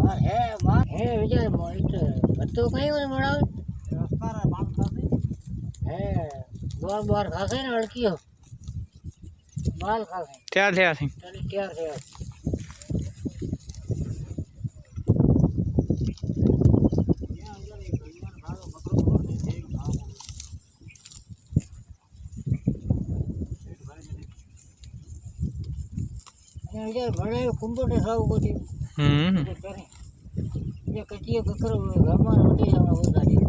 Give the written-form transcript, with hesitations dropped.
હે વિજય બધું કયું ને મળાવે હે બોર બોર ખાશે ને અડકીઓ માલ ખાશે તૈયાર થયા છે તૈયાર થયા ભણે કુંભોટે સાવ બધી કરે જે કટીએ કકરો ગમન વટી જવા વધારે